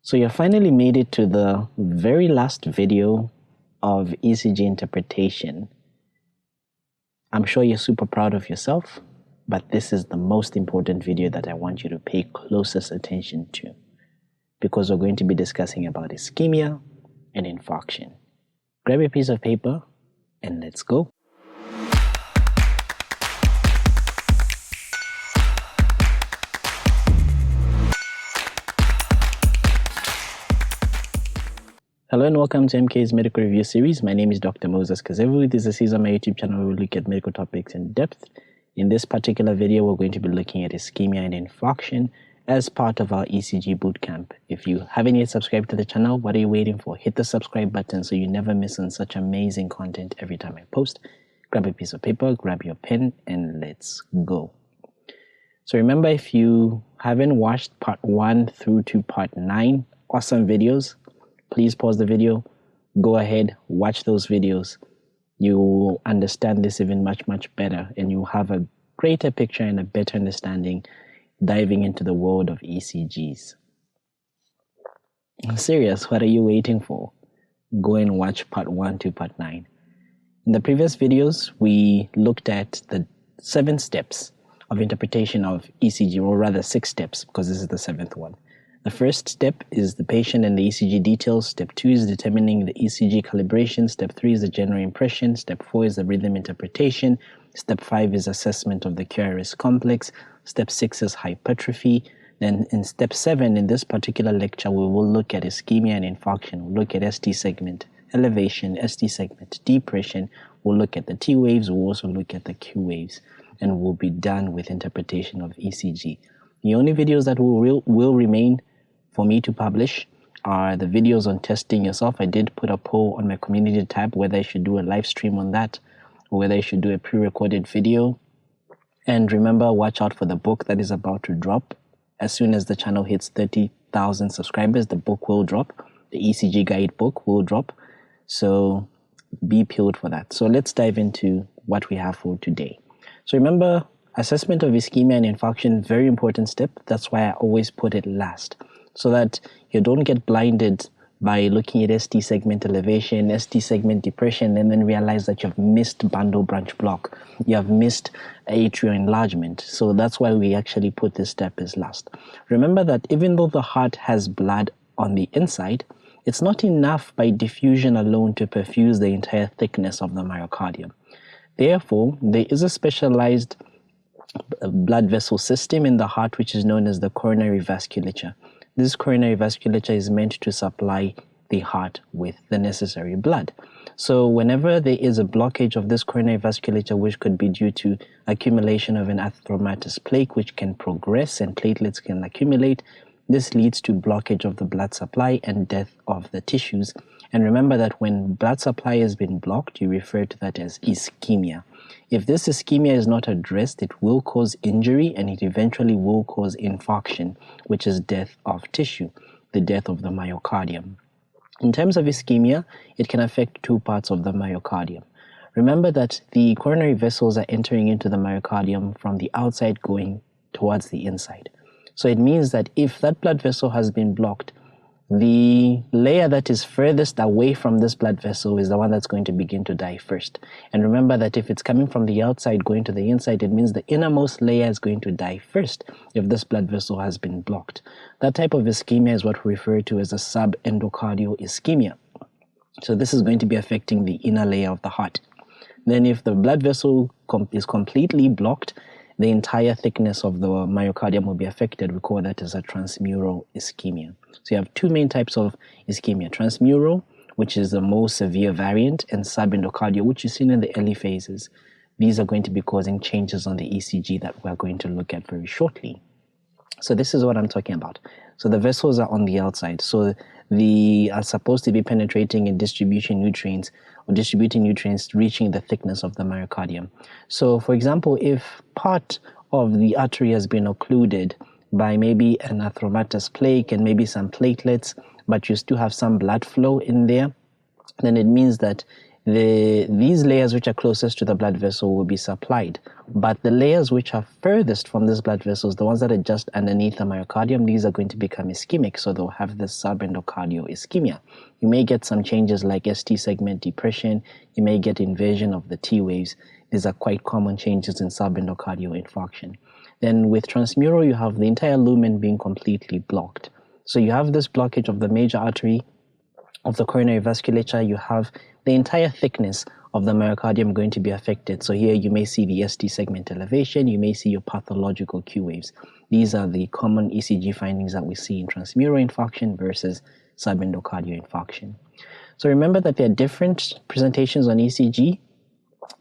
So you finally made it to the very last video of ECG interpretation. I'm sure you're super proud of yourself, but this is the most important video that I want you to pay closest attention to, because we're going to be discussing about ischemia and infarction. Grab a piece of paper and let's go. Hello and welcome to MK's Medical Review Series. My name is Dr. Moses Kazevu. This is a series on my YouTube channel where we look at medical topics in depth. In this particular video, we're going to be looking at ischemia and infarction as part of our ECG bootcamp. If you haven't yet subscribed to the channel, what are you waiting for? Hit the subscribe button so you never miss on such amazing content every time I post. Grab a piece of paper, grab your pen, and let's go. So remember, if you haven't watched part 1 through to part 9, awesome videos, please pause the video, go ahead, watch those videos. You will understand this even much better, and you'll have a greater picture and a better understanding diving into the world of ECGs. I'm serious, what are you waiting for? Go and watch part 1 to part 9. In the previous videos, we looked at the 7 steps of interpretation of ECG, or rather 6 steps, because this is the 7th one. The first step is the patient and the ECG details. Step 2 is determining the ECG calibration. Step 3 is the general impression. Step 4 is the rhythm interpretation. Step 5 is assessment of the QRS complex. Step 6 is hypertrophy. Then in step 7, in this particular lecture, we will look at ischemia and infarction. We'll look at ST segment elevation, ST segment depression. We'll look at the T waves. We'll also look at the Q waves. And we'll be done with interpretation of ECG. The only videos that will remain for me to publish are the videos on testing yourself. I did put a poll on my community tab whether I should do a live stream on that or whether I should do a pre-recorded video. And remember, watch out for the book that is about to drop. As soon as the channel hits 30,000 subscribers, the book will drop. The ECG guide book will drop. So be peeled for that. So let's dive into what we have for today. So remember, assessment of ischemia and infarction, very important step. That's why I always put it last, so that you don't get blinded by looking at ST segment elevation, ST segment depression, and then realize that you've missed bundle branch block. You have missed atrial enlargement. So that's why we actually put this step as last. Remember that even though the heart has blood on the inside, it's not enough by diffusion alone to perfuse the entire thickness of the myocardium. Therefore, there is a specialized blood vessel system in the heart which is known as the coronary vasculature. This coronary vasculature is meant to supply the heart with the necessary blood. So whenever there is a blockage of this coronary vasculature, which could be due to accumulation of an atheromatous plaque, which can progress and platelets can accumulate, this leads to blockage of the blood supply and death of the tissues. And remember that when blood supply has been blocked, you refer to that as ischemia. If this ischemia is not addressed, it will cause injury and it eventually will cause infarction, which is death of tissue, the death of the myocardium. In terms of ischemia, it can affect 2 parts of the myocardium. Remember that the coronary vessels are entering into the myocardium from the outside going towards the inside. So it means that if that blood vessel has been blocked, the layer that is furthest away from this blood vessel is the one that's going to begin to die first. And remember that if it's coming from the outside going to the inside, it means the innermost layer is going to die first if this blood vessel has been blocked. That type of ischemia is what we refer to as a subendocardial ischemia. So this is going to be affecting the inner layer of the heart. Then if the blood vessel is completely blocked, the entire thickness of the myocardium will be affected. We call that as a transmural ischemia. So you have 2 main types of ischemia: transmural, which is the most severe variant, and subendocardial, which is seen in the early phases. These are going to be causing changes on the ECG that we're going to look at very shortly. So this is what I'm talking about. So the vessels are on the outside. So they are supposed to be penetrating and distributing nutrients reaching the thickness of the myocardium. So for example, if part of the artery has been occluded by maybe an atheromatous plaque and maybe some platelets, but you still have some blood flow in there, then it means that these layers which are closest to the blood vessel will be supplied, but the layers which are furthest from this blood vessels, the ones that are just underneath the myocardium, these are going to become ischemic, so they'll have this subendocardial ischemia. You may get some changes like ST segment depression, you may get invasion of the T waves. These are quite common changes in subendocardial infarction. Then with transmural, you have the entire lumen being completely blocked. So you have this blockage of the major artery of the coronary vasculature, you have the entire thickness of the myocardium going to be affected. So here you may see the ST segment elevation, you may see your pathological Q waves. These are the common ECG findings that we see in transmural infarction versus subendocardial infarction. So remember that there are different presentations on ECG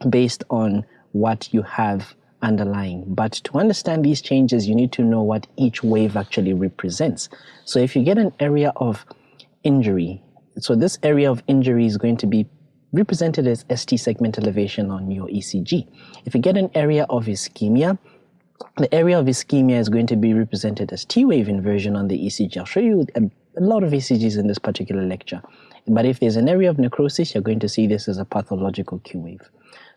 based on what you have underlying. But to understand these changes, you need to know what each wave actually represents. So if you get an area of injury, so this area of injury is going to be represented as ST segment elevation on your ECG. If you get an area of ischemia, the area of ischemia is going to be represented as T wave inversion on the ECG. I'll show you a lot of ECGs in this particular lecture. But if there's an area of necrosis, you're going to see this as a pathological Q wave.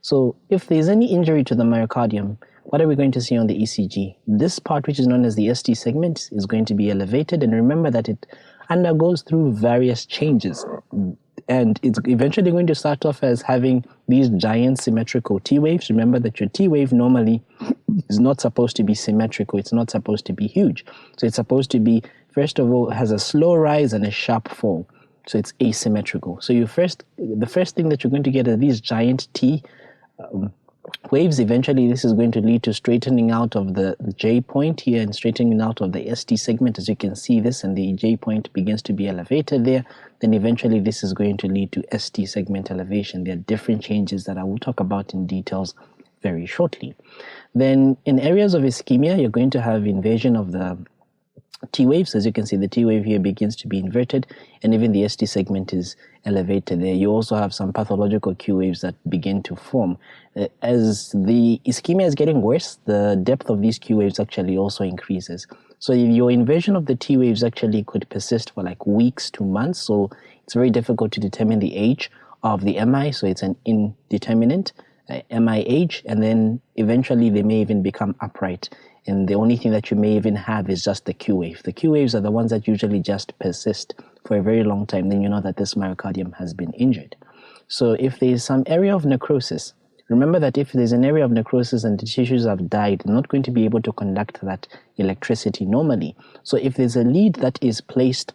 So if there's any injury to the myocardium, what are we going to see on the ECG? This part, which is known as the ST segment, is going to be elevated. And remember that it undergoes through various changes. And it's eventually going to start off as having these giant symmetrical T waves. Remember that your T wave normally is not supposed to be symmetrical. It's not supposed to be huge. So it's supposed to be, first of all, has a slow rise and a sharp fall. So it's asymmetrical. So the first thing that you're going to get are these giant T waves. Eventually, this is going to lead to straightening out of the J point here and straightening out of the ST segment. As you can see this, and the J point begins to be elevated there. Then eventually, this is going to lead to ST segment elevation. There are different changes that I will talk about in details very shortly. Then in areas of ischemia, you're going to have invasion of the T waves. As you can see, the T wave here begins to be inverted, and even the ST segment is elevated there. You also have some pathological Q waves that begin to form. As the ischemia is getting worse, the depth of these Q waves actually also increases. So your inversion of the T waves actually could persist for like weeks to months. So it's very difficult to determine the age of the MI. So it's an indeterminate MI age, and then eventually they may even become upright. And the only thing that you may even have is just the Q wave. The Q waves are the ones that usually just persist for a very long time. Then you know that this myocardium has been injured. So if there is some area of necrosis, remember that if there's an area of necrosis and the tissues have died, they're not going to be able to conduct that electricity normally. So if there's a lead that is placed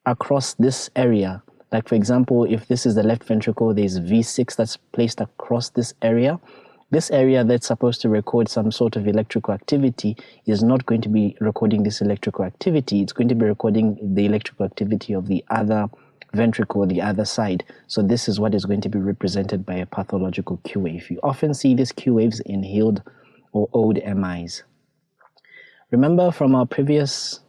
across this area, like for example, if this is the left ventricle, there's V6 that's placed across this area. This area that's supposed to record some sort of electrical activity is not going to be recording this electrical activity. It's going to be recording the electrical activity of the other ventricle, the other side. So this is what is going to be represented by a pathological Q wave. You often see these Q waves in healed or old MIs. Remember from our previous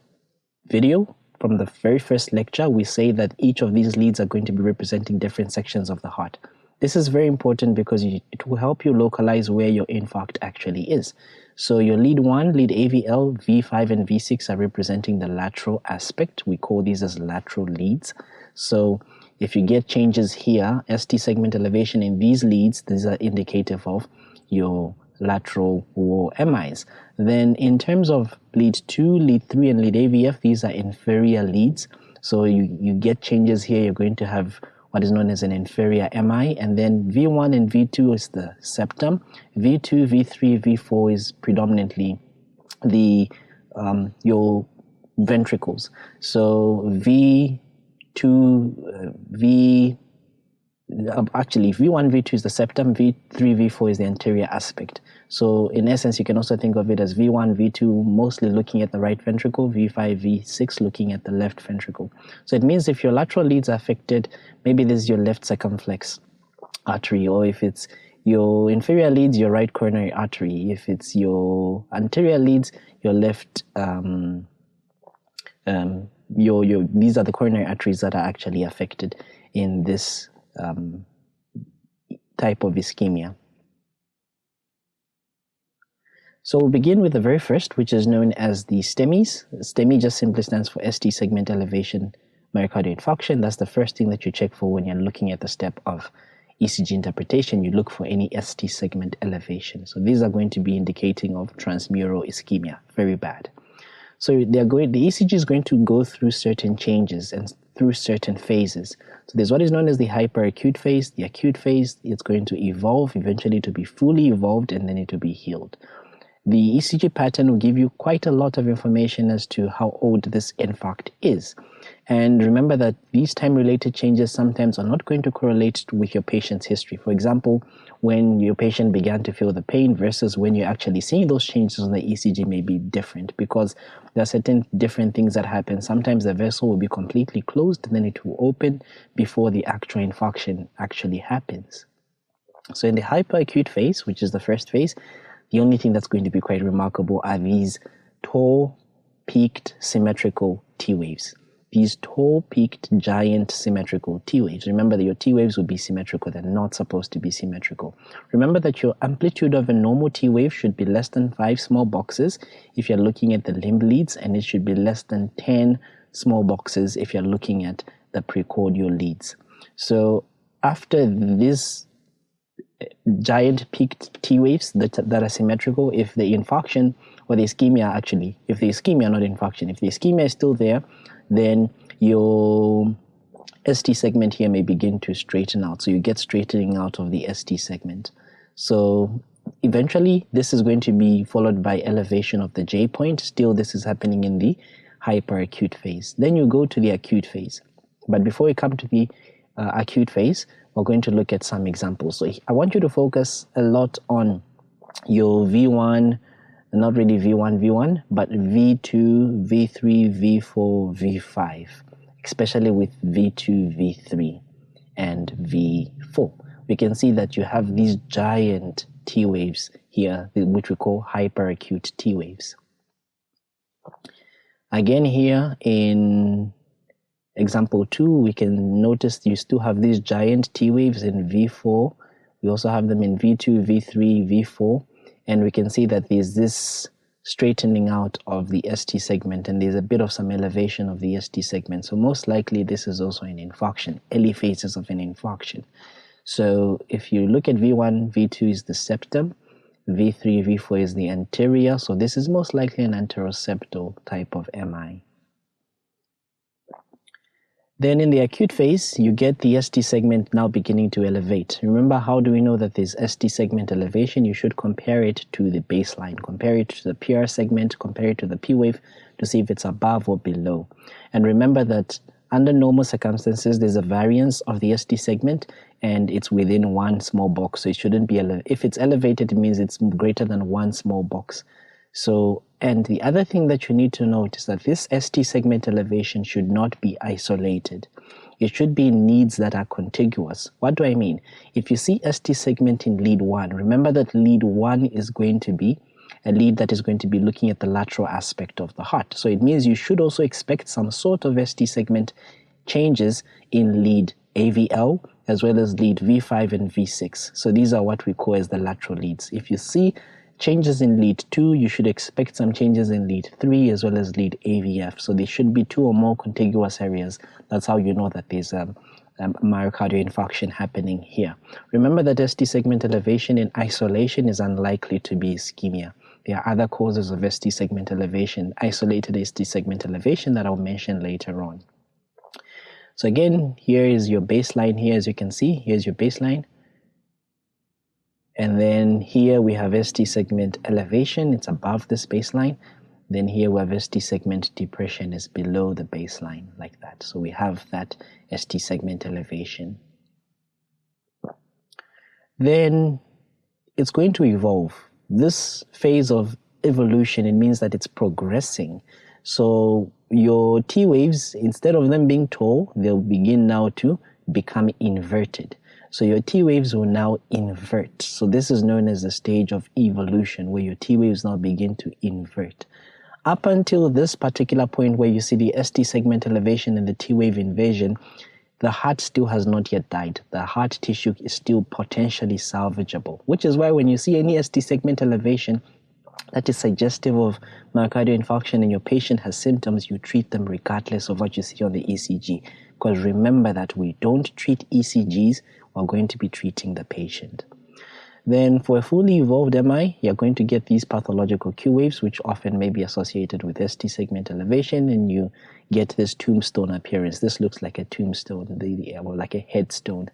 video, from the very first lecture, we say that each of these leads are going to be representing different sections of the heart. This is very important because it will help you localize where your infarct actually is. So your lead 1, lead AVL, V5, and V6 are representing the lateral aspect. We call these as lateral leads. So if you get changes here, ST segment elevation in these leads, these are indicative of your lateral wall MIs. Then in terms of lead 2, lead 3, and lead AVF, these are inferior leads. So you get changes here, you're going to have what is known as an inferior MI, and then V1 and V2 is the septum. V2, V3, V4 is predominantly the your ventricles. So V1, V2 is the septum, V3, V4 is the anterior aspect. So in essence, you can also think of it as V1, V2 mostly looking at the right ventricle, V5, V6 looking at the left ventricle. So it means if your lateral leads are affected, maybe this is your left circumflex artery, or if it's your inferior leads, your right coronary artery. If it's your anterior leads, your left, these are the coronary arteries that are actually affected in this type of ischemia. So we'll begin with the very first, which is known as the STEMIs. STEMI just simply stands for ST segment elevation myocardial infarction. That's the first thing that you check for when you're looking at the step of ECG interpretation, you look for any ST segment elevation. So these are going to be indicating of transmural ischemia, very bad. So the ECG is going to go through certain changes and through certain phases. So there's what is known as the hyperacute phase, the acute phase. It's going to evolve eventually to be fully evolved, and then it will be healed. The ECG pattern will give you quite a lot of information as to how old this infarct is. And remember that these time-related changes sometimes are not going to correlate with your patient's history. For example, when your patient began to feel the pain versus when you're actually seeing those changes on the ECG may be different, because there are certain different things that happen. Sometimes the vessel will be completely closed and then it will open before the actual infarction actually happens. So in the hyperacute phase, which is the first phase, the only thing that's going to be quite remarkable are these tall, peaked, symmetrical T waves. These tall, peaked, giant, symmetrical T waves. Remember that your T waves will be symmetrical. They're not supposed to be symmetrical. Remember that your amplitude of a normal T wave should be less than 5 small boxes if you're looking at the limb leads, and it should be less than 10 small boxes if you're looking at the precordial leads. So after this giant peaked T waves that are symmetrical, if the infarction or the ischemia actually, if the ischemia, not infarction, if the ischemia is still there, then your ST segment here may begin to straighten out. So you get straightening out of the ST segment. So eventually this is going to be followed by elevation of the J point. Still, this is happening in the hyperacute phase. Then you go to the acute phase. But before we come to the acute phase, we're going to look at some examples. So I want you to focus a lot on your V1, not really V1, but V2, V3, V4, V5, especially with V2, V3, and V4. We can see that you have these giant T waves here, which we call hyperacute T waves. Again, here in example 2, we can notice you still have these giant T waves in V4. We also have them in V2, V3, V4. And we can see that there's this straightening out of the ST segment, and there's a bit of some elevation of the ST segment. So most likely this is also an infarction, early phases of an infarction. So if you look at V1, V2 is the septum, V3, V4 is the anterior. So this is most likely an anteroseptal type of MI. Then in the acute phase, you get the ST segment now beginning to elevate. Remember, how do we know that there's ST segment elevation? You should compare it to the baseline. Compare it to the PR segment, compare it to the P wave to see if it's above or below. And remember that under normal circumstances, there's a variance of the ST segment and it's within one small box. So it shouldn't be, if it's elevated, it means it's greater than one small box. So, and the other thing that you need to note is that this ST segment elevation should not be isolated. It should be in leads that are contiguous. What do I mean? If you see ST segment in lead 1, remember that lead 1 is going to be a lead that is going to be looking at the lateral aspect of the heart. So it means you should also expect some sort of ST segment changes in lead AVL as well as lead V5 and V6. So these are what we call as the lateral leads. If you see changes in lead 2, you should expect some changes in lead 3 as well as lead AVF. So there should be 2 or more contiguous areas. That's how you know that there's a myocardial infarction happening here. Remember that ST segment elevation in isolation is unlikely to be ischemia. There are other causes of ST segment elevation, isolated ST segment elevation, that I'll mention later on. So again, here is your baseline here, as you can see. Here's your baseline. And then here we have ST segment elevation, it's above this baseline. Then here we have ST segment depression is below the baseline, like that. So we have that ST segment elevation. Then it's going to evolve. This phase of evolution, it means that it's progressing. So your T waves, instead of them being tall, they'll begin now to become inverted. So your T waves will now invert. So this is known as the stage of evolution, where your T waves now begin to invert. Up until this particular point where you see the ST segment elevation and the T wave inversion, the heart still has not yet died. The heart tissue is still potentially salvageable, which is why when you see any ST segment elevation that is suggestive of myocardial infarction and your patient has symptoms, you treat them regardless of what you see on the ECG, because remember that we don't treat ECGs, we're going to be treating the patient. Then for a fully evolved MI, you're going to get these pathological Q waves, which often may be associated with ST segment elevation, and you get this tombstone appearance. This looks like a tombstone, or like a headstone.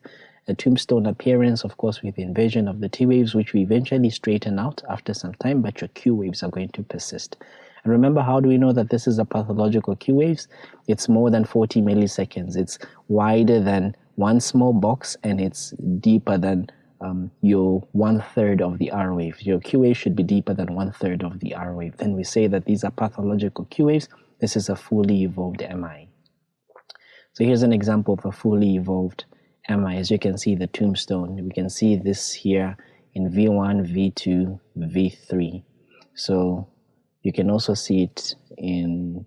A tombstone appearance, of course, with the invasion of the T waves, which we eventually straighten out after some time, but your Q waves are going to persist. And remember, how do we know that this is a pathological Q waves? It's more than 40 milliseconds. It's wider than one small box, and it's deeper than your 1/3 of the R wave. Your Q wave should be deeper than 1/3 of the R wave. Then we say that these are pathological Q waves. This is a fully evolved MI. So here's an example of a fully evolved MI. As you can see, the tombstone. We can see this here in V1, V2, V3. So you can also see it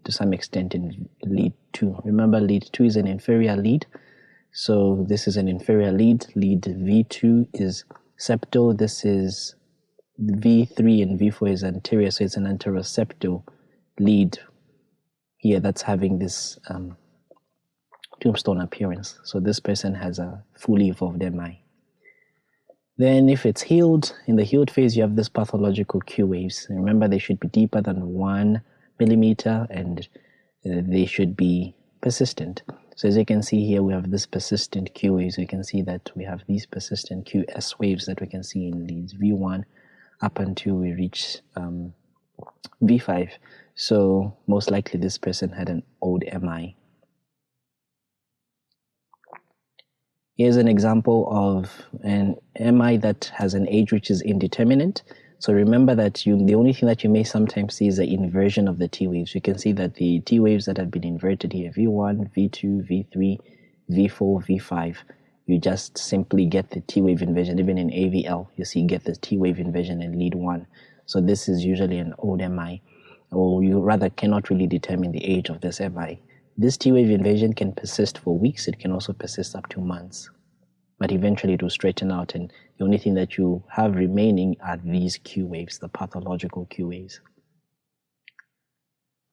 to some extent in lead 2. Remember, lead 2 is an inferior lead. So this is an inferior lead. Lead V2 is septal. This is V3, and V4 is anterior. So it's an anteroseptal lead here that's having this tombstone appearance. So this person has a fully evolved MI. Then if it's healed, in the healed phase, you have this pathological Q waves. And remember, they should be deeper than 1 millimeter, and they should be persistent. So as you can see here, we have this persistent Q waves. You can see that we have these persistent QS waves that we can see in leads V1 up until we reach V5. So most likely this person had an old MI. Here's an example of an MI that has an age which is indeterminate. So remember that the only thing that you may sometimes see is the inversion of the T waves. You can see that the T waves that have been inverted here, V1, V2, V3, V4, V5, you just simply get the T wave inversion. Even in AVL, you get the T wave inversion in lead 1. So this is usually an old MI, or you rather cannot really determine the age of this MI. This T wave invasion can persist for weeks. It can also persist up to months. But eventually it will straighten out, and the only thing that you have remaining are these Q waves, the pathological Q waves.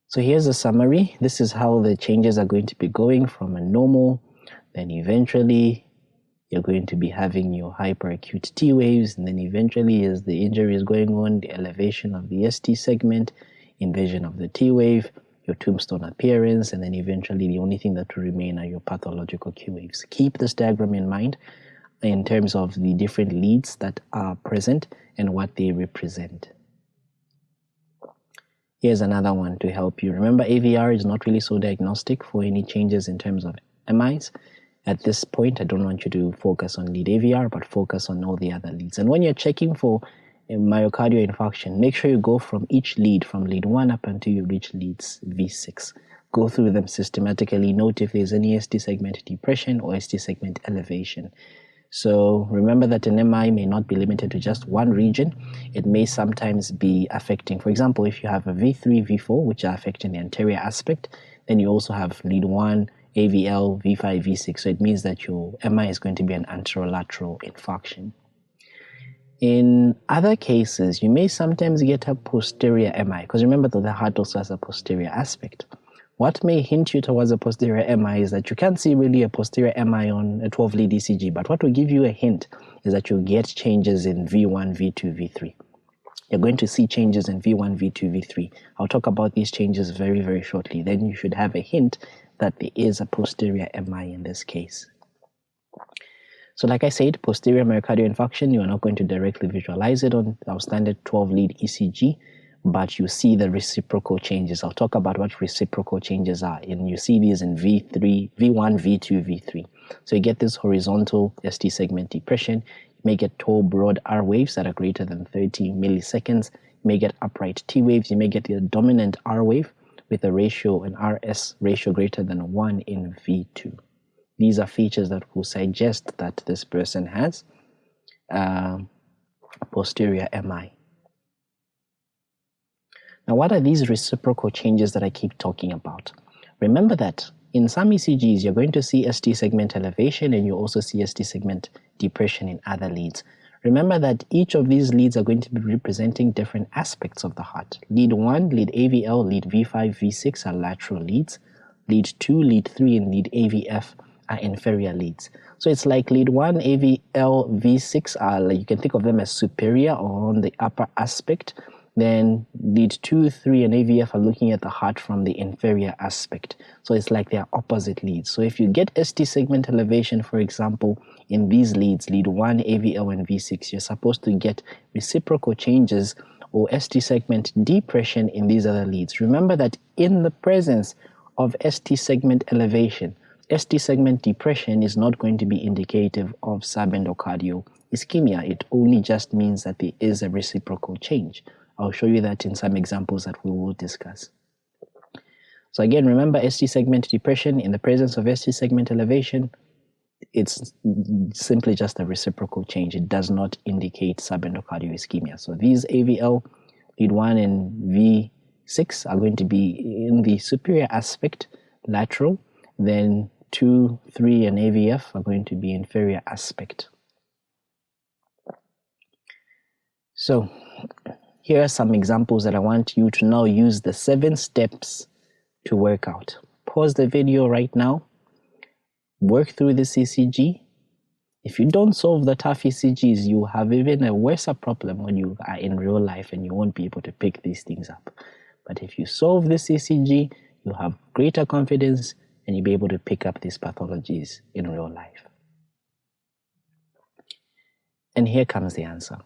So here's a summary. This is how the changes are going to be going from a normal, then eventually you're going to be having your hyperacute T waves, and then eventually, as the injury is going on, the elevation of the ST segment, invasion of the T wave, your tombstone appearance, and then eventually the only thing that will remain are your pathological Q waves. Keep this diagram in mind in terms of the different leads that are present and what they represent. Here's another one to help you. Remember, AVR is not really so diagnostic for any changes in terms of MIs. At this point, I don't want you to focus on lead AVR, but focus on all the other leads. And when you're checking for a myocardial infarction, make sure you go from each lead, from lead 1 up until you reach leads V6. Go through them systematically. Note if there's any ST segment depression or ST segment elevation. So remember that an MI may not be limited to just one region. It may sometimes be affecting, for example, if you have a V3, V4, which are affecting the anterior aspect, then you also have lead 1, AVL, V5, V6. So it means that your MI is going to be an anterolateral infarction. In other cases, you may sometimes get a posterior MI, because remember that the heart also has a posterior aspect. What may hint you towards a posterior MI is that you can't see really a posterior MI on a 12-lead ECG, but what will give you a hint is that you'll get changes in V1, V2, V3. You're going to see changes in V1, V2, V3. I'll talk about these changes very, very shortly. Then you should have a hint that there is a posterior MI in this case. So like I said, posterior myocardial infarction, you are not going to directly visualize it on our standard 12-lead ECG, but you see the reciprocal changes. I'll talk about what reciprocal changes are, and you see these in V1, V2, V3. So you get this horizontal ST segment depression. You may get tall, broad R waves that are greater than 30 milliseconds. You may get upright T waves. You may get the dominant R wave with a ratio, an RS ratio greater than 1 in V2. These are features that will suggest that this person has a posterior MI. Now, what are these reciprocal changes that I keep talking about? Remember that in some ECGs, you're going to see ST segment elevation, and you also see ST segment depression in other leads. Remember that each of these leads are going to be representing different aspects of the heart. Lead 1, lead AVL, lead V5, V6 are lateral leads. Lead 2, lead 3, and lead AVF are inferior leads. So it's like lead 1, AVL, V6 are, you can think of them as superior or on the upper aspect. Then lead 2, 3, and AVF are looking at the heart from the inferior aspect. So it's like they are opposite leads. So if you get ST segment elevation, for example, in these leads, lead 1, AVL, and V6, you're supposed to get reciprocal changes or ST segment depression in these other leads. Remember that in the presence of ST segment elevation, ST segment depression is not going to be indicative of subendocardial ischemia. It only just means that there is a reciprocal change. I'll show you that in some examples that we will discuss. So again, remember ST segment depression in the presence of ST segment elevation, it's simply just a reciprocal change. It does not indicate subendocardial ischemia. So these AVL, lead 1 and V6 are going to be in the superior aspect, lateral, then 2, 3, and AVF are going to be inferior aspect. So here are some examples that I want you to now use the 7 steps to work out. Pause the video right now. Work through this ECG. If you don't solve the tough ECGs, you have even a worse problem when you are in real life and you won't be able to pick these things up. But if you solve this ECG, you have greater confidence and you'll be able to pick up these pathologies in real life. And here comes the answer.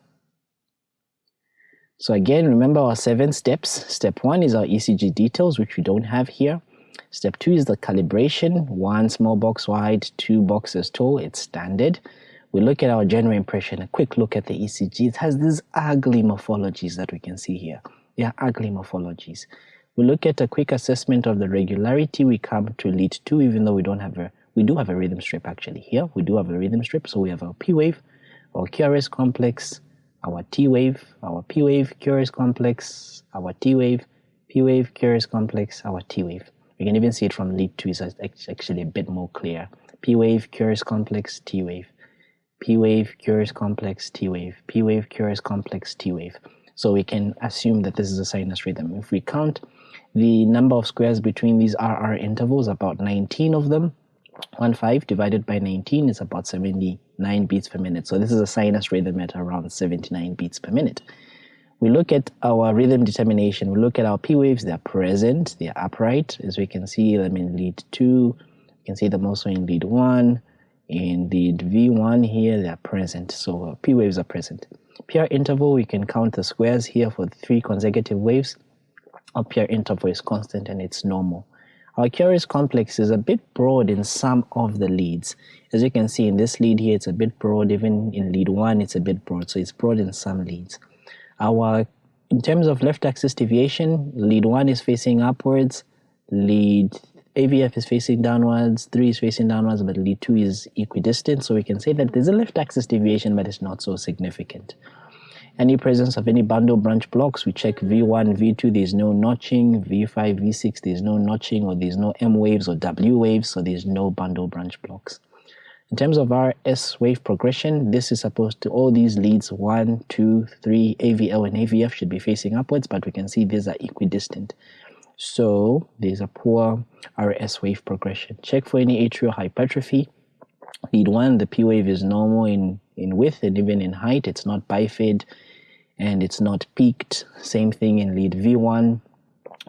So again, remember our 7 steps. Step 1 is our ECG details, which we don't have here. Step 2 is the calibration, 1 small box wide, 2 boxes tall, it's standard. We look at our general impression, a quick look at the ECG. It has these ugly morphologies that we can see here. They are ugly morphologies. We look at a quick assessment of the regularity. We come to lead 2, even though we do have a rhythm strip actually here. We do have a rhythm strip, so we have our P wave, our QRS complex, our T wave, our P wave, QRS complex, our T wave, P wave, QRS complex, our T wave. You can even see it from lead 2, it's actually a bit more clear. P wave, QRS complex, T wave. P wave, QRS complex, T wave. P wave, QRS complex, T wave. So we can assume that this is a sinus rhythm. If we count the number of squares between these RR intervals, about 19 of them, 1/5 divided by 19 is about 79 beats per minute. So this is a sinus rhythm at around 79 beats per minute. We look at our rhythm determination. We look at our P waves. They're present. They're upright. As we can see them in lead 2. You can see them also in lead 1. In lead V1 here, they're present. So P waves are present. PR interval, we can count the squares here for 3 consecutive waves. Our PR interval is constant and it's normal. Our QRS complex is a bit broad in some of the leads. As you can see in this lead here, it's a bit broad. Even in lead 1, it's a bit broad. So it's broad in some leads. In terms of left axis deviation, lead 1 is facing upwards, lead AVF is facing downwards, 3 is facing downwards, but lead 2 is equidistant. So we can say that there's a left axis deviation, but it's not so significant. Any presence of any bundle branch blocks, we check V1, V2, there's no notching, V5, V6, there's no notching, or there's no M waves or W waves, so there's no bundle branch blocks. In terms of our S wave progression, this is supposed to, all these leads 1, 2, 3, AVL and AVF should be facing upwards, but we can see these are equidistant. So there's a poor RS wave progression. Check for any atrial hypertrophy. Lead 1, the P wave is normal in width and even in height. It's not bifid and it's not peaked. Same thing in lead V1.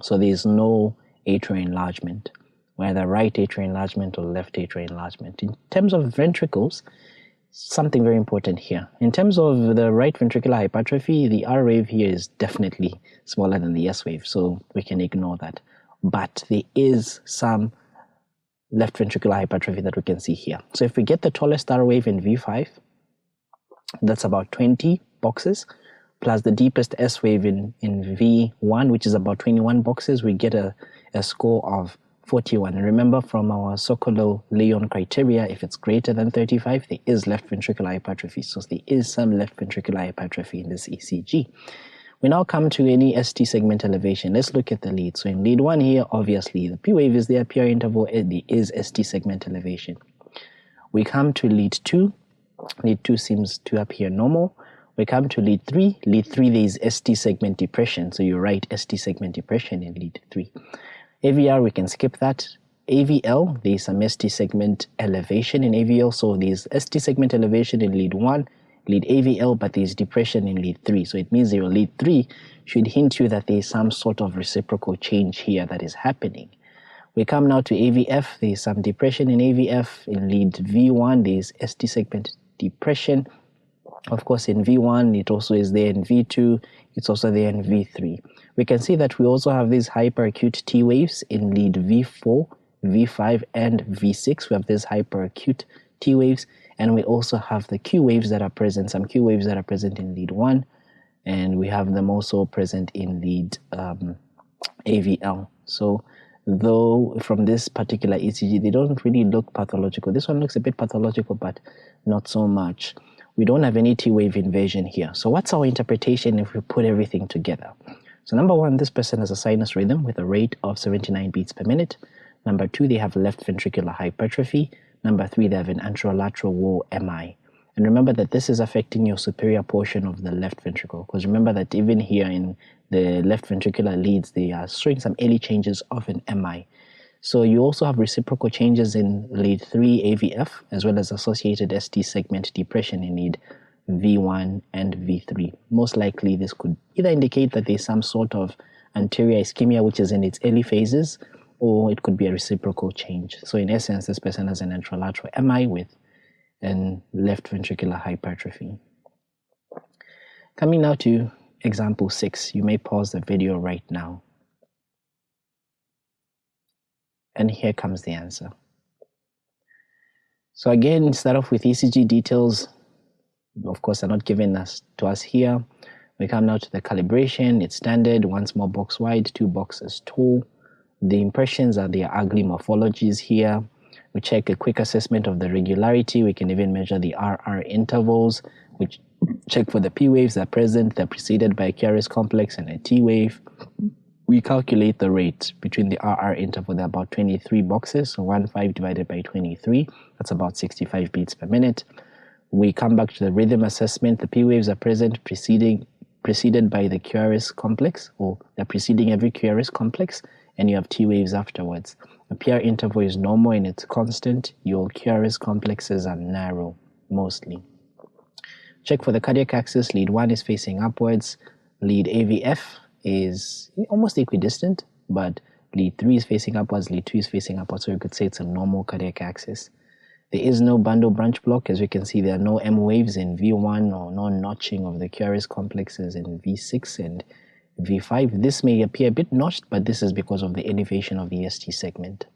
So there's no atrial enlargement, whether right atrial enlargement or left atrial enlargement. In terms of ventricles, something very important here. In terms of the right ventricular hypertrophy, the R wave here is definitely smaller than the S wave, so we can ignore that. But there is some left ventricular hypertrophy that we can see here. So if we get the tallest R wave in V5, that's about 20 boxes, plus the deepest S wave in V1, which is about 21 boxes, we get a score of 41. And remember from our Sokolow-Leon criteria, if it's greater than 35, there is left ventricular hypertrophy. So there is some left ventricular hypertrophy in this ECG. We now come to any ST segment elevation. Let's look at the lead. So in lead 1 here, obviously the P wave is there, PR interval, there is ST segment elevation. We come to lead 2. Lead 2 seems to appear normal. We come to lead 3. Lead 3, there is ST segment depression. So you write ST segment depression in lead 3. AVR, we can skip that. AVL, there's some ST segment elevation in AVL. So there's ST segment elevation in lead 1, lead AVL, but there's depression in lead 3. So it means your lead 3 should hint you that there's some sort of reciprocal change here that is happening. We come now to AVF. There's some depression in AVF. In lead V1, there's ST segment depression. Of course, in V1, it also is there in V2. It's also there in V3. We can see that we also have these hyperacute T waves in lead V4, V5, and V6. We have these hyperacute T waves, and we also have the Q waves that are present, some Q waves that are present in lead 1, and we have them also present in lead AVL. So though from this particular ECG, they don't really look pathological. This one looks a bit pathological, but not so much. We don't have any T wave invasion here. So what's our interpretation if we put everything together? So number 1, this person has a sinus rhythm with a rate of 79 beats per minute. Number 2, they have left ventricular hypertrophy. Number 3, they have an anterolateral wall MI. And remember that this is affecting your superior portion of the left ventricle, because remember that even here in the left ventricular leads, they are showing some early changes of an MI. So you also have reciprocal changes in lead 3 AVF, as well as associated ST segment depression in lead V1 and V3. Most likely this could either indicate that there's some sort of anterior ischemia which is in its early phases, or it could be a reciprocal change. So in essence, this person has an anterolateral MI with an left ventricular hypertrophy. Coming now to example 6, you may pause the video right now. And here comes the answer. So again, start off with ECG details. Of course, they're not given to us here. We come now to the calibration. It's standard, 1 small box wide, 2 boxes tall. The impressions are their ugly morphologies here. We check a quick assessment of the regularity. We can even measure the RR intervals. We check for the P waves that are present. They're preceded by a QRS complex and a T wave. We calculate the rate between the RR interval. There are about 23 boxes, so 1.5 divided by 23. That's about 65 beats per minute. We come back to the rhythm assessment. The P waves are present, preceded by the QRS complex, or they're preceding every QRS complex, and you have T waves afterwards. The PR interval is normal and it's constant. Your QRS complexes are narrow, mostly. Check for the cardiac axis. Lead 1 is facing upwards. Lead AVF is almost equidistant, but lead 3 is facing upwards, lead 2 is facing upwards, so you could say it's a normal cardiac axis. There is no bundle branch block. As we can see, there are no M waves in V1 or no notching of the QRS complexes in V6 and V5. This may appear a bit notched, but this is because of the elevation of the ST segment.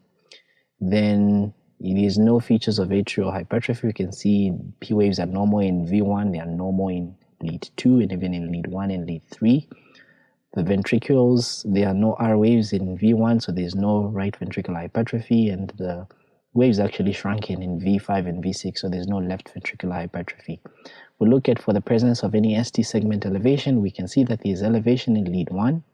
Then there is no features of atrial hypertrophy. We can see P waves are normal in V1, they are normal in lead 2, and even in lead 1 and lead 3. The ventricles, there are no R waves in V1, so there's no right ventricular hypertrophy, and the waves actually shrunken in V5 and V6, so there's no left ventricular hypertrophy. We look at for the presence of any ST segment elevation. We can see that there's elevation in lead 1.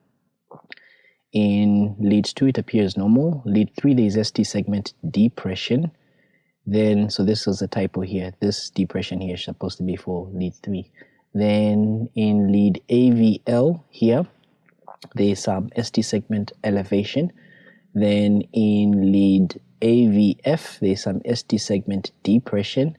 In lead 2, it appears normal. Lead 3, there's ST segment depression. Then, so this is a typo here. This depression here is supposed to be for lead 3. Then in lead AVL here, there's some ST segment elevation. Then in lead AVF, there's some ST segment depression.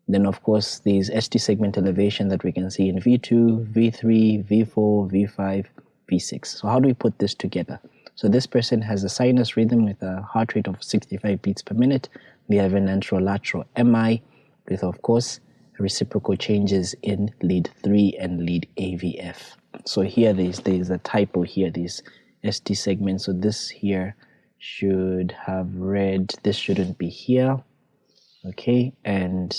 Then of course there's ST segment elevation that we can see in V2, V3, V4, V5, V6. So how do we put this together? So this person has a sinus rhythm with a heart rate of 65 beats per minute. They have an anterolateral MI with, of course, reciprocal changes in lead 3 and lead AVF. So here there's a typo here, these ST segments. So this here should have read, this shouldn't be here. Okay, and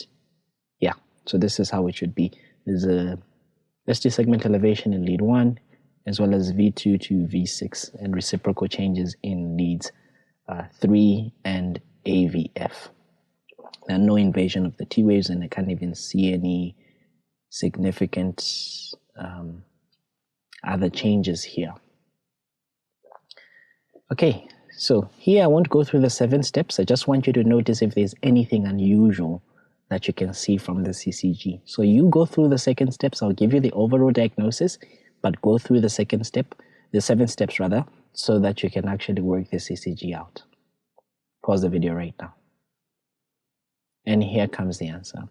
yeah, so this is how it should be. There's a ST segment elevation in lead 1, as well as V2 to V6, and reciprocal changes in leads 3 and AVF. There are no invasion of the T waves, and I can't even see any significant other changes here. Okay, so here I won't go through the 7 steps. I just want you to notice if there's anything unusual that you can see from the ECG. So you go through the 2nd steps. I'll give you the overall diagnosis, but go through the 2nd step, the 7 steps rather, so that you can actually work this ECG out. Pause the video right now. And here comes the answer.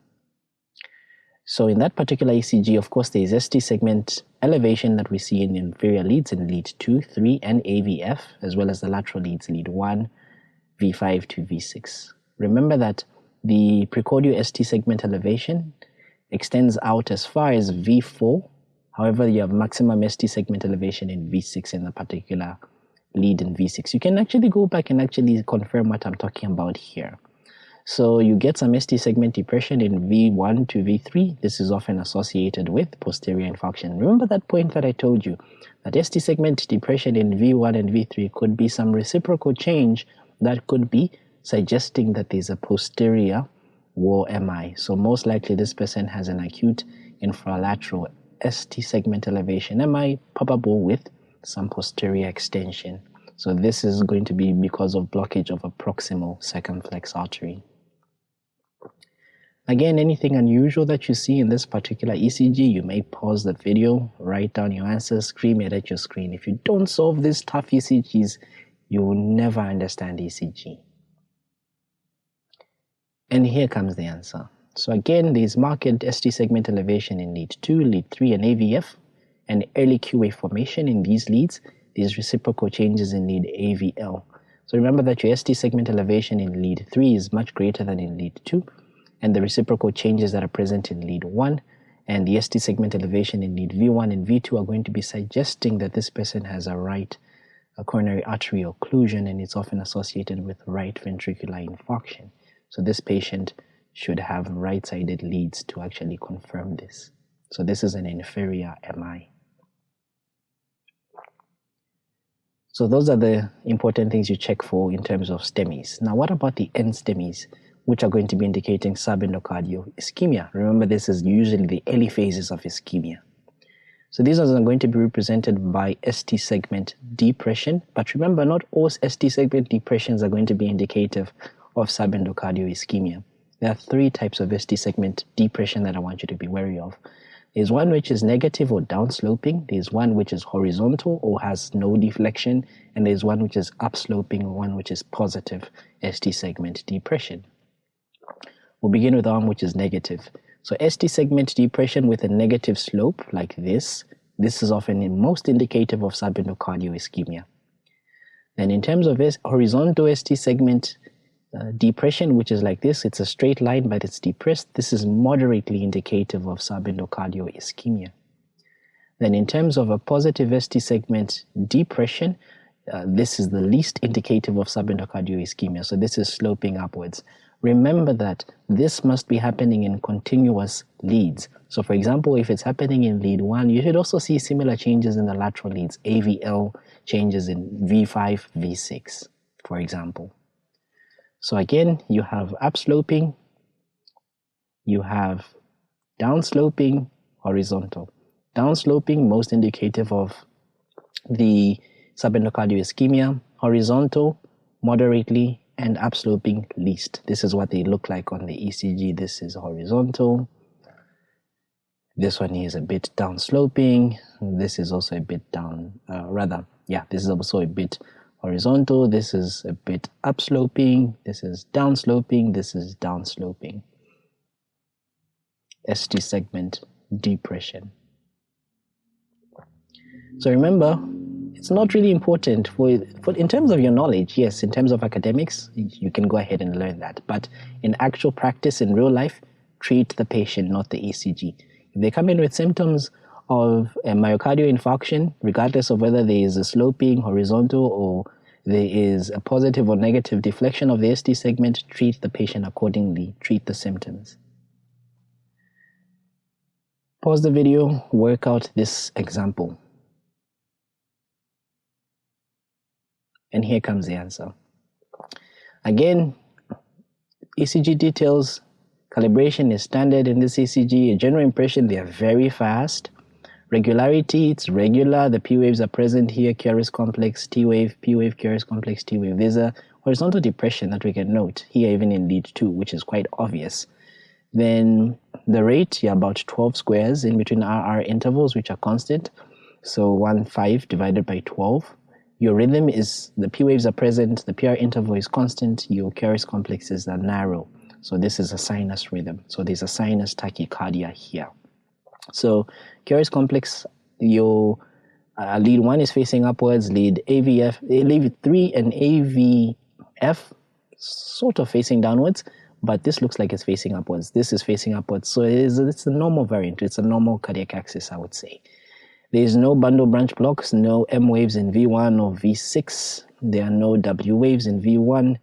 So in that particular ECG, of course, there is ST segment elevation that we see in the inferior leads in lead 2, 3, and AVF, as well as the lateral leads, lead 1, V5 to V6. Remember that the precordial ST segment elevation extends out as far as V4. However, you have maximum ST segment elevation in V6 in the particular lead in V6. You can actually go back and actually confirm what I'm talking about here. So you get some ST segment depression in V1 to V3. This is often associated with posterior infarction. Remember that point that I told you, that ST segment depression in V1 and V3 could be some reciprocal change that could be suggesting that there's a posterior wall MI. So most likely this person has an acute infralateral ST segment elevation MI, probable with some posterior extension. So this is going to be because of blockage of a proximal circumflex artery. Again, anything unusual that you see in this particular ECG, you may pause the video, write down your answers, scream it at your screen. If you don't solve these tough ECGs, you will never understand ECG. And here comes the answer. So again, there is marked ST segment elevation in lead 2, lead 3, and AVF, and early QA formation in these leads. These reciprocal changes in lead AVL. So remember that your ST segment elevation in lead 3 is much greater than in lead 2. And the reciprocal changes that are present in lead 1 and the ST segment elevation in lead V1 and V2 are going to be suggesting that this person has a right coronary artery occlusion, and it's often associated with right ventricular infarction. So this patient should have right-sided leads to actually confirm this. So this is an inferior MI. So those are the important things you check for in terms of STEMIs. Now what about the N-STEMIs, which are going to be indicating subendocardial ischemia? Remember, this is usually the early phases of ischemia. So these are going to be represented by ST segment depression. But remember, not all ST segment depressions are going to be indicative of subendocardial ischemia. There are 3 types of ST segment depression that I want you to be wary of. There's one which is negative or downsloping. There's one which is horizontal or has no deflection. And there's one which is upsloping, or one which is positive ST segment depression. We'll begin with the one which is negative. So ST segment depression with a negative slope like this is often most indicative of subendocardial ischemia. Then in terms of horizontal ST segment depression, which is like this, it's a straight line but it's depressed. This is moderately indicative of subendocardial ischemia. Then in terms of a positive ST segment depression, this is the least indicative of subendocardial ischemia. So this is sloping upwards. Remember that this must be happening in continuous leads. So for example, if it's happening in lead 1, you should also see similar changes in the lateral leads, AVL changes in V5, V6, for example. So again, you have upsloping, you have downsloping, horizontal. Downsloping, most indicative of the subendocardial ischemia, horizontal, moderately, and upsloping, least. This is what they look like on the ECG. This is horizontal. This one is a bit downsloping. This is also a bit down, this is also a bit horizontal. This is a bit upsloping. This is downsloping. This is downsloping. ST segment depression. So remember, it's not really important for in terms of your knowledge. Yes, in terms of academics, you can go ahead and learn that. But in actual practice, in real life, treat the patient, not the ECG. If they come in with symptoms of a myocardial infarction, regardless of whether there is a sloping, horizontal, or there is a positive or negative deflection of the ST segment, treat the patient accordingly, treat the symptoms. Pause the video, work out this example. And here comes the answer. Again, ECG details, calibration is standard in this ECG. A general impression, they are very fast. Regularity, it's regular. The P waves are present here, QRS complex, T wave, P wave, QRS complex, T wave. There's a horizontal depression that we can note here, even in lead 2, which is quite obvious. Then the rate, you're about 12 squares in between RR intervals, which are constant. So 1.5 divided by 12. your rhythm is, the P waves are present, the PR interval is constant, your QRS complexes are narrow. So this is a sinus rhythm. So there's a sinus tachycardia here. So QRS complex, your lead 1 is facing upwards, lead 3 and AVF sort of facing downwards, but this looks like it's facing upwards. This is facing upwards. So it's a normal variant. It's a normal cardiac axis, I would say. There is no bundle branch blocks, no M waves in V1 or V6. There are no W waves in V1.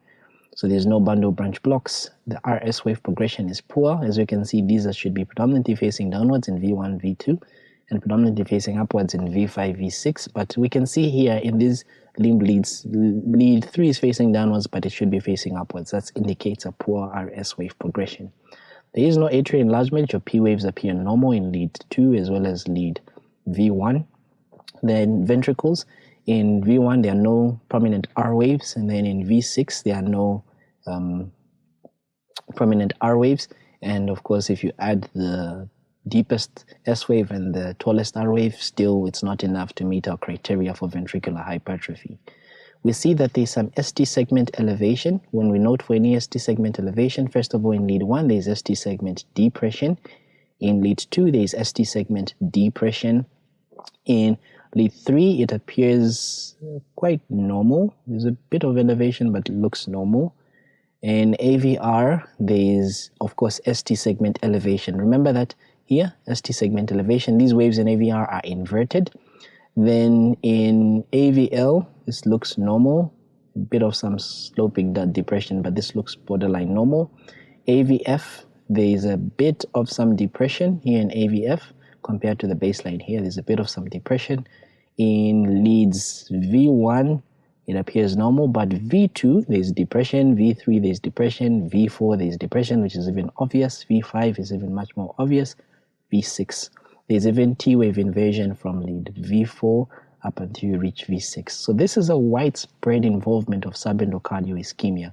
So there's no bundle branch blocks. The RS wave progression is poor. As you can see, these should be predominantly facing downwards in V1, V2, and predominantly facing upwards in V5, V6. But we can see here in these limb leads, lead 3 is facing downwards, but it should be facing upwards. That indicates a poor RS wave progression. There is no atrial enlargement. Your P waves appear normal in lead 2 as well as lead V1. Then ventricles, in V1 there are no prominent R waves, and then in V6 there are no prominent R waves. And of course, if you add the deepest S wave and the tallest R wave, still it's not enough to meet our criteria for ventricular hypertrophy. We see that there's some ST segment elevation. When we note for any ST segment elevation, first of all, in lead 1 there's ST segment depression. In lead 2 there's ST segment depression. In lead 3 it appears quite normal. There's a bit of elevation, but it looks normal. In AVR there's of course ST segment elevation. Remember that here, ST segment elevation, these waves in AVR are inverted. Then in AVL, this looks normal, a bit of some sloping depression, but this looks borderline normal. AVF, there is a bit of some depression here in AVF compared to the baseline here. There's a bit of some depression. In leads V1, it appears normal, but V2, there's depression. V3, there's depression. V4, there's depression, which is even obvious. V5 is even much more obvious. V6, there's even T-wave inversion from lead V4 up until you reach V6. So this is a widespread involvement of subendocardial ischemia.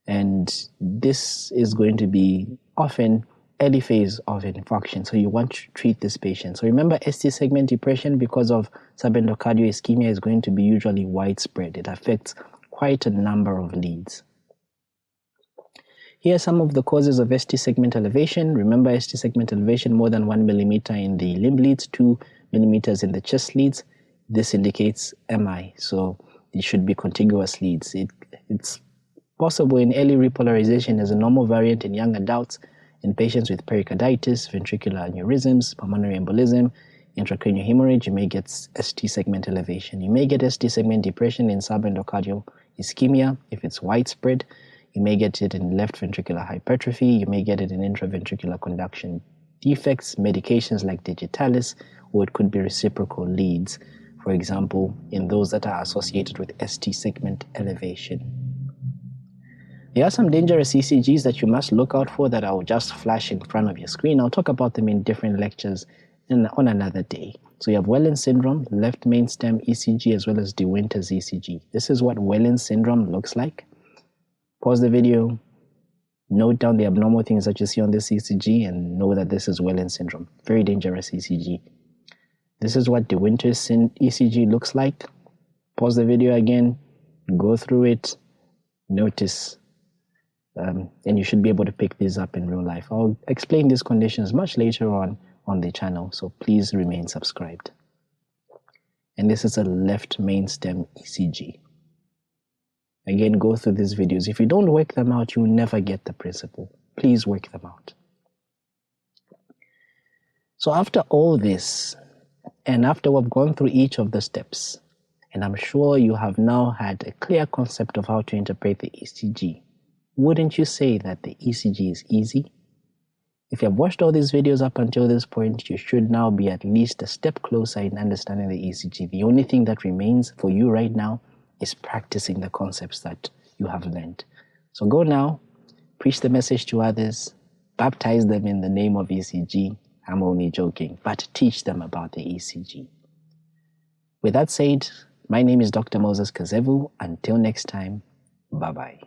And this is going to be often early phase of infarction. So you want to treat this patient. So remember, ST segment depression because of subendocardial ischemia is going to be usually widespread. It affects quite a number of leads. Here are some of the causes of ST segment elevation. Remember, ST segment elevation more than 1 millimeter in the limb leads, 2 millimeters in the chest leads. This indicates MI, so it should be contiguous leads. It's possible in early repolarization as a normal variant in young adults, in patients with pericarditis, ventricular aneurysms, pulmonary embolism, intracranial hemorrhage. You may get ST segment elevation. You may get ST segment depression in subendocardial ischemia if it's widespread. You may get it in left ventricular hypertrophy. You may get it in intraventricular conduction defects, medications like digitalis, or it could be reciprocal leads, for example, in those that are associated with ST segment elevation. There are some dangerous ECGs that you must look out for that I'll just flash in front of your screen. I'll talk about them in different lectures on another day. So you have Wellens syndrome, left main stem ECG, as well as De Winter's ECG. This is what Wellens syndrome looks like. Pause the video, note down the abnormal things that you see on this ECG, and know that this is Wellens syndrome. Very dangerous ECG. This is what De Winter's ECG looks like. Pause the video again, go through it, notice, and you should be able to pick these up in real life. I'll explain these conditions much later on the channel, so please remain subscribed. And this is a left main stem ECG. Again, go through these videos. If you don't work them out, you'll never get the principle. Please work them out. So after all this, and after we've gone through each of the steps, and I'm sure you have now had a clear concept of how to interpret the ECG, wouldn't you say that the ECG is easy? If you have watched all these videos up until this point, you should now be at least a step closer in understanding the ECG. The only thing that remains for you right now is practicing the concepts that you have learned. So go now, preach the message to others, baptize them in the name of ECG. I'm only joking, but teach them about the ECG. With that said, my name is Dr. Moses Kazevu. Until next time, bye-bye.